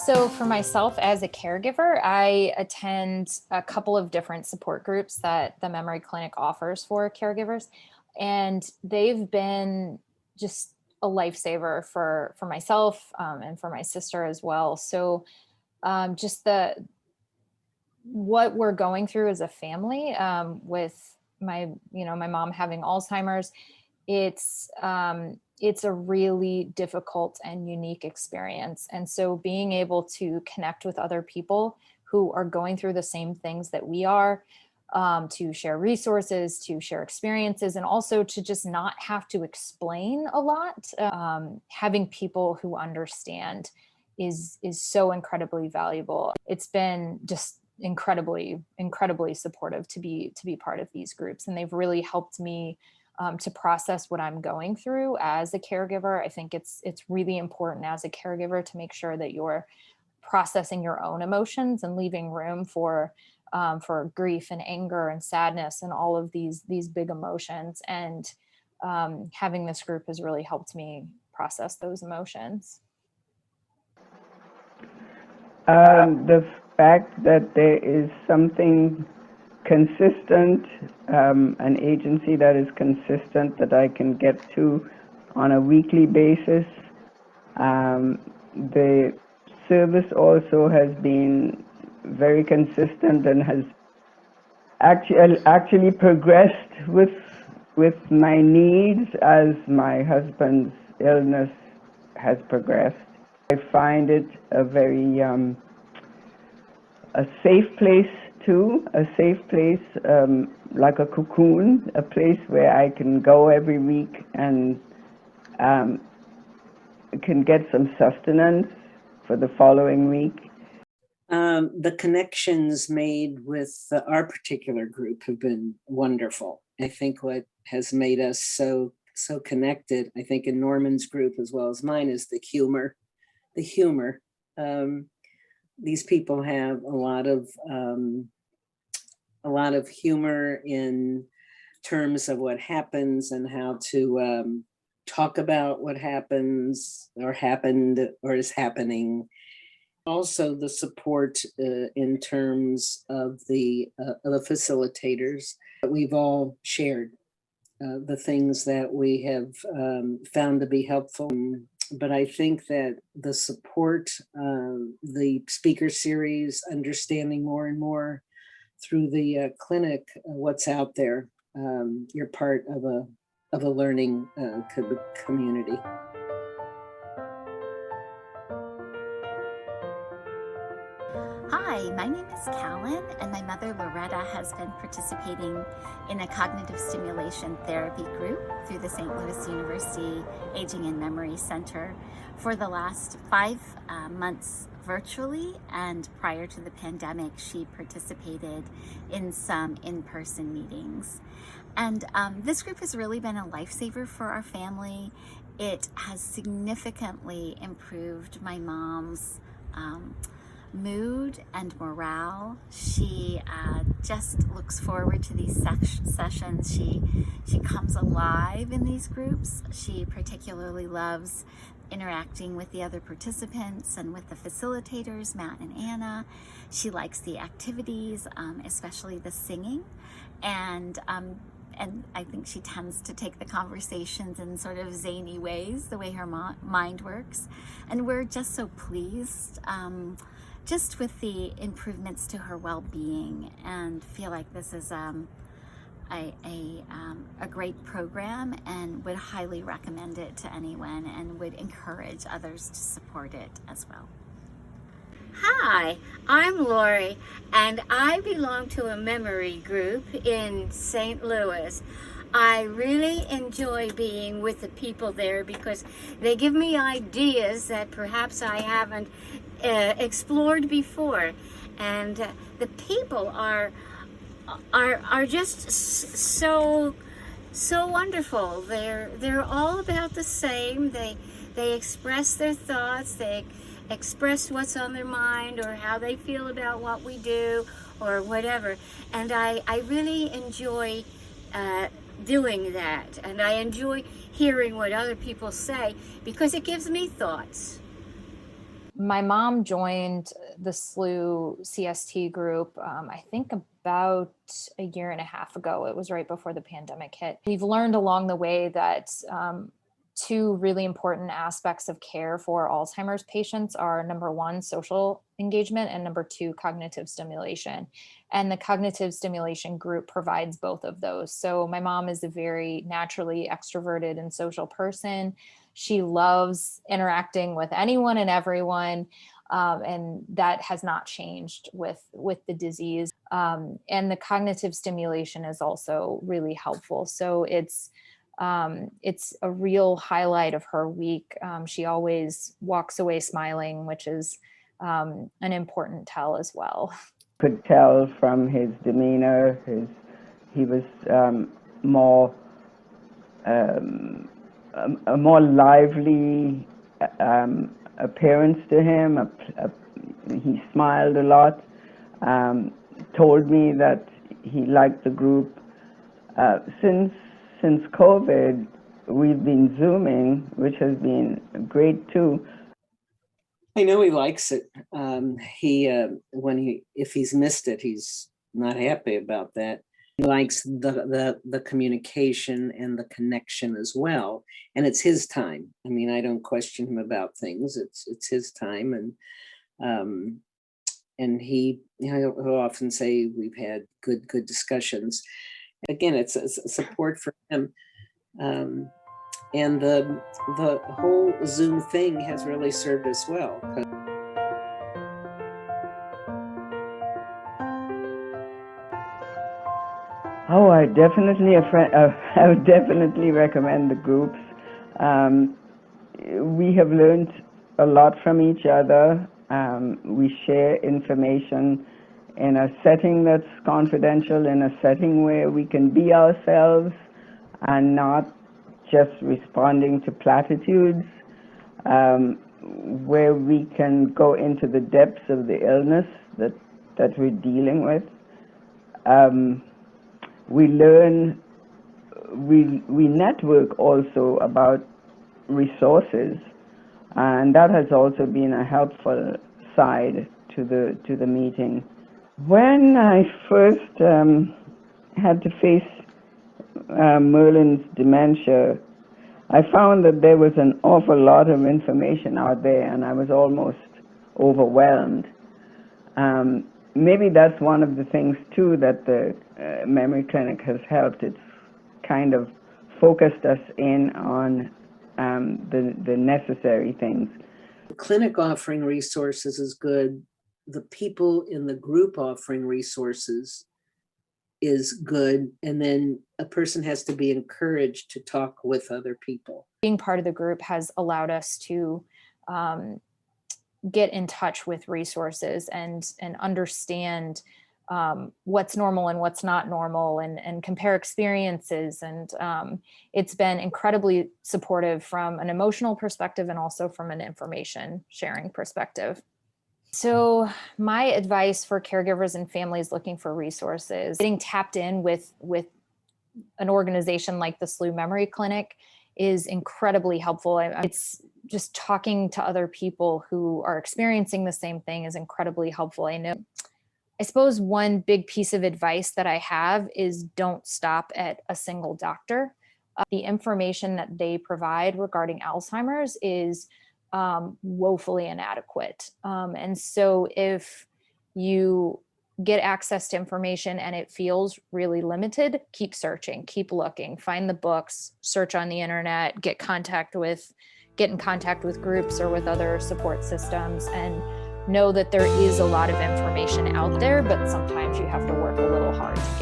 So for myself as a caregiver, I attend a couple of different support groups that the Memory Clinic offers for caregivers. And they've been just a lifesaver for myself, and for my sister as well. So just the what we're going through as a family, with my mom having Alzheimer's, it's a really difficult and unique experience. And so being able to connect with other people who are going through the same things that we are, to share resources, to share experiences, and also to just not have to explain a lot. Having people who understand is so incredibly valuable. It's been just incredibly supportive to be part of these groups, and they've really helped me to process what I'm going through as a caregiver. I think it's really important as a caregiver to make sure that you're processing your own emotions and leaving room for grief and anger and sadness and all of these big emotions. And having this group has really helped me process those emotions. The fact that there is something consistent, an agency that is consistent that I can get to on a weekly basis. The service also has been very consistent and has actually progressed with my needs as my husband's illness has progressed. I find it a very a safe place too, a safe place, like a cocoon, a place where I can go every week and can get some sustenance for the following week. The connections made with our particular group have been wonderful. I think what has made us so connected, I think in Norman's group as well as mine, is the humor. The humor. These people have a lot of humor in terms of what happens and how to talk about what happens or happened or is happening. Also the support in terms of the facilitators. We've all shared the things that we have found to be helpful. But I think that the support, the speaker series, understanding more and more through the clinic, what's out there, you're part of a learning community. Hi, my name is Callan, and my mother Loretta has been participating in a cognitive stimulation therapy group through the St. Louis University Aging and Memory Center for the last 5 months virtually, and prior to the pandemic, she participated in some in-person meetings. And this group has really been a lifesaver for our family. It has significantly improved my mom's mood and morale. She just looks forward to these sessions. She comes alive in these groups. She particularly loves interacting with the other participants and with the facilitators, Matt and Anna. She likes the activities, especially the singing, and I think she tends to take the conversations in sort of zany ways, the way her mind works. And we're just so pleased just with the improvements to her well-being, and feel like this is a great program, and would highly recommend it to anyone, and would encourage others to support it as well. Hi, I'm Lori, and I belong to a memory group in St. Louis. I really enjoy being with the people there because they give me ideas that perhaps I haven't explored before, and the people are just so wonderful. They're all about the same. They express their thoughts. They express what's on their mind or how they feel about what we do or whatever. And I really enjoy doing that. And I enjoy hearing what other people say because it gives me thoughts. My mom joined the SLU CST group, I think about a year and a half ago. It was right before the pandemic hit. We've learned along the way that two really important aspects of care for Alzheimer's patients are, number one, social engagement, and number two, cognitive stimulation. And the cognitive stimulation group provides both of those. So my mom is a very naturally extroverted and social person. She loves interacting with anyone and everyone. And that has not changed with the disease. And the cognitive stimulation is also really helpful. So it's a real highlight of her week. She always walks away smiling, which is an important tell as well. Could tell from his demeanor, he was more a more lively appearance to him. He smiled a lot. Told me that he liked the group. Since COVID, we've been Zooming, which has been great too. I know he likes it. If he's missed it, he's not happy about that. He likes the communication and the connection as well, and it's his time. I mean, I don't question him about things. It's his time, and he'll often say we've had good discussions. Again, it's a support for him. And the whole Zoom thing has really served us well. Oh, I would definitely recommend the groups. We have learned a lot from each other. We share information in a setting that's confidential, in a setting where we can be ourselves and not just responding to platitudes, where we can go into the depths of the illness that we're dealing with. We learn, we network also about resources, and that has also been a helpful side to the meeting. When I first had to face Merlin's dementia, I found that there was an awful lot of information out there, and I was almost overwhelmed. Maybe that's one of the things too that the memory clinic has helped. It's kind of focused us in on the necessary things. The clinic offering resources is good. The people in the group offering resources is good. And then a person has to be encouraged to talk with other people. Being part of the group has allowed us to get in touch with resources and understand what's normal and what's not normal, and compare experiences. And it's been incredibly supportive from an emotional perspective and also from an information sharing perspective. So my advice for caregivers and families looking for resources, getting tapped in with an organization like the SLU Memory Clinic is incredibly helpful. It's just talking to other people who are experiencing the same thing is incredibly helpful. I suppose one big piece of advice that I have is don't stop at a single doctor. The information that they provide regarding Alzheimer's is woefully inadequate. And so if you get access to information and it feels really limited, keep searching, keep looking, find the books, search on the internet, get in contact with groups or with other support systems, and know that there is a lot of information out there, but sometimes you have to work a little hard to